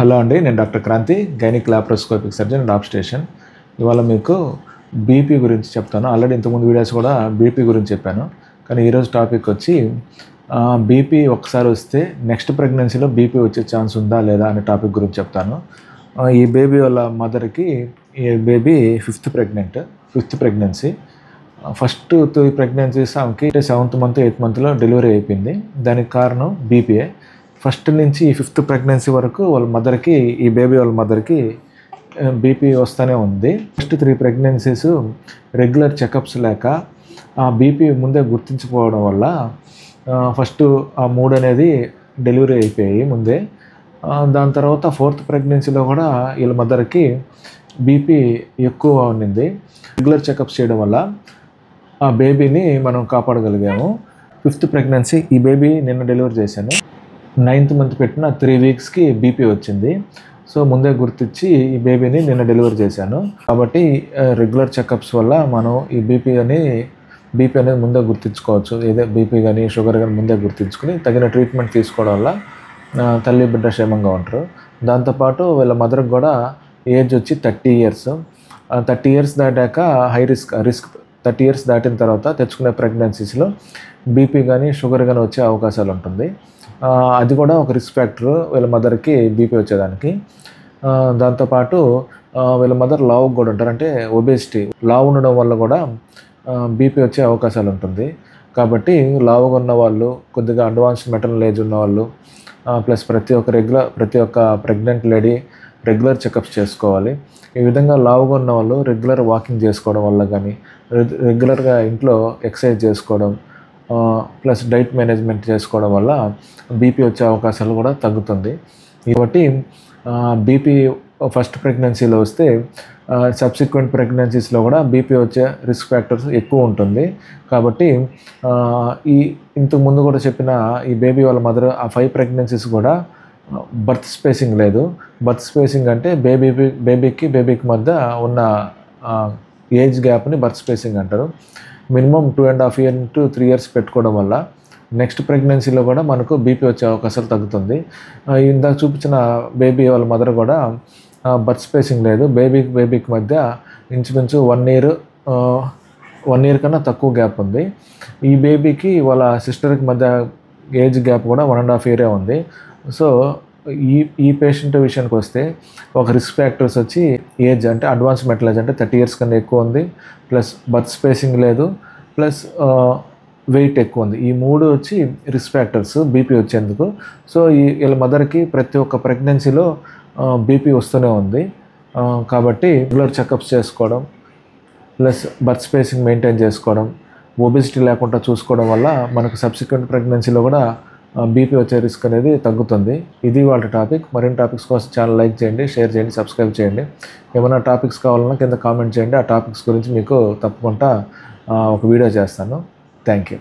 Hello అండి, నేను doctor Kranti, gynaec laparoscopic surgeon and obstetrician. ఇవాళ మీకు బీపీ గురించి చెప్తాను. ఆల్రెడీ ఇంతకుముందు వీడియోస్ కూడా బీపీ గురించి చెప్పాను. కానీ ఈరోజు టాపిక్ వచ్చి బీపీ ఒకసారి వస్తే నెక్స్ట్ ప్రెగ్నెన్సీలో బీపీ వచ్చే ఛాన్స్ ఉందా లేదా అనే టాపిక్ గురించి చెప్తాను. ఈ బేబీ వాళ్ళ మదర్కి ఈ baby fifth pregnancy. First 3 pregnancies ఆమెకి 7th మంత్ 8th మంత్లో డెలివరీ అయిపోయింది. దానికి కారణం బీపీఏ. ఫస్ట్ నుంచి ఈ 5th ప్రెగ్నెన్సీ వరకు వాళ్ళ మదర్కి, ఈ బేబీ వాళ్ళ మదర్కి బీపీ వస్తూనే ఉంది. ఫస్ట్ 3 ప్రెగ్నెన్సీస్ రెగ్యులర్ చెకప్స్ లేక ఆ బీపీ ముందే గుర్తించుకోవడం వల్ల ఫస్ట్ ఆ 3 అనేది డెలివరీ అయిపోయాయి ముందే. దాని తర్వాత 4th ప్రెగ్నెన్సీలో కూడా వీళ్ళ మదర్కి బీపీ ఎక్కువ ఉన్నింది. రెగ్యులర్ చెకప్స్ చేయడం వల్ల ఆ బేబీని మనం కాపాడగలిగాము. 5th ప్రెగ్నెన్సీ, ఈ బేబీ నిన్న డెలివరీ చేశాను. 9th మంత్ పెట్టిన 3 వీక్స్కి బీపీ వచ్చింది. సో ముందే గుర్తించి ఈ బేబీని నిన్న డెలివరీ చేశాను. కాబట్టి రెగ్యులర్ చెకప్స్ వల్ల మనం ఈ బీపీ అనేది ముందే గుర్తించుకోవచ్చు. ఏదో బీపీ కానీ షుగర్ కానీ ముందే గుర్తించుకుని తగిన ట్రీట్మెంట్ తీసుకోవడం వల్ల తల్లి బిడ్డ క్షేమంగా ఉంటారు. దాంతోపాటు వీళ్ళ మదర్కి కూడా ఏజ్ వచ్చి 30 years. 30 years దాటాక హై రిస్క్ 30 years దాటిన తర్వాత తెచ్చుకునే ప్రెగ్నెన్సీస్లో బీపీ కానీ షుగర్ కానీ వచ్చే అవకాశాలు ఉంటుంది. అది కూడా ఒక రిస్క్ ఫ్యాక్టర్ వీళ్ళ మదర్కి బీపీ వచ్చేదానికి. దాంతోపాటు వీళ్ళ మదర్ లావు కూడా ఉంటారు, అంటే ఒబేసిటీ, లావు ఉండడం వల్ల కూడా బీపీ వచ్చే అవకాశాలు ఉంటుంది. కాబట్టి లావుగా ఉన్న వాళ్ళు, కొద్దిగా అడ్వాన్స్డ్ మెటర్నల్ ఏజ్ ఉన్నవాళ్ళు, ప్లస్ ప్రతి ఒక్క ప్రెగ్నెంట్ లేడీ రెగ్యులర్ చెకప్స్ చేసుకోవాలి. ఈ విధంగా లావుగా ఉన్న వాళ్ళు రెగ్యులర్ వాకింగ్ చేసుకోవడం వల్ల కానీ, రెగ్యులర్గా ఇంట్లో ఎక్సర్సైజ్ చేసుకోవడం, ప్లస్ డైట్ మేనేజ్మెంట్ చేసుకోవడం వల్ల బీపీ వచ్చే అవకాశాలు కూడా తగ్గుతుంది. కాబట్టి బీపీ ఫస్ట్ ప్రెగ్నెన్సీలో వస్తే సబ్సిక్వెంట్ ప్రెగ్నెన్సీస్లో కూడా బీపీ వచ్చే రిస్క్ ఫ్యాక్టర్స్ ఎక్కువ ఉంటుంది. కాబట్టి ఇంతకు ముందు కూడా చెప్పిన ఈ బేబీ వాళ్ళ మదర్ ఆ 5 ప్రెగ్నెన్సీస్ కూడా బర్త్ స్పేసింగ్ లేదు. బర్త్ స్పేసింగ్ అంటే బేబీకి మధ్య ఉన్న ఏజ్ గ్యాప్ని బర్త్ స్పేసింగ్ అంటారు. మినిమం 2.5 years to 3 years పెట్టుకోవడం వల్ల నెక్స్ట్ ప్రెగ్నెన్సీలో కూడా మనకు బీపీ వచ్చే అవకాశాలు తగ్గుతుంది. ఇందాక చూపించిన బేబీ వాళ్ళ మదర్ కూడా బర్త్ స్పేసింగ్ లేదు. బేబీకి మధ్య ఇంచుమించు 1 year కన్నా తక్కువ గ్యాప్ ఉంది. ఈ బేబీకి వాళ్ళ సిస్టర్కి మధ్య ఏజ్ గ్యాప్ కూడా 1.5 year ఉంది. సో ఈ పేషెంట్ విషయానికి వస్తే ఒక రిస్క్ ఫ్యాక్టర్స్ వచ్చి ఏజ్, అంటే అడ్వాన్స్ మెటల్ ఏజ్, అంటే 30 years కన్నా ఎక్కువ ఉంది, ప్లస్ బర్త్ స్పేసింగ్ లేదు, ప్లస్ వెయిట్ ఎక్కువ ఉంది. ఈ 3 వచ్చి రిస్క్ ఫ్యాక్టర్స్ బీపీ వచ్చేందుకు. సో వీళ్ళ మదర్కి ప్రతి ఒక్క ప్రెగ్నెన్సీలో బీపీ వస్తూనే ఉంది. కాబట్టి రెగ్యులర్ చెకప్స్ చేసుకోవడం, ప్లస్ బర్త్ స్పేసింగ్ మెయింటైన్ చేసుకోవడం, ఒబెసిటీ లేకుండా చూసుకోవడం వల్ల మనకు సబ్సిక్వెంట్ ప్రెగ్నెన్సీలో కూడా బీపీ వచ్చే రిస్క్ అనేది తగ్గుతుంది. ఇది వాళ్ళ టాపిక్. మరిన్ని టాపిక్స్ కోసం ఛానల్ లైక్ చేయండి, షేర్ చేయండి, సబ్స్క్రైబ్ చేయండి. ఏమైనా టాపిక్స్ కావాలన్నా కింద కామెంట్ చేయండి. ఆ టాపిక్స్ గురించి మీకు తప్పకుండా ఒక వీడియో చేస్తాను. Thank you.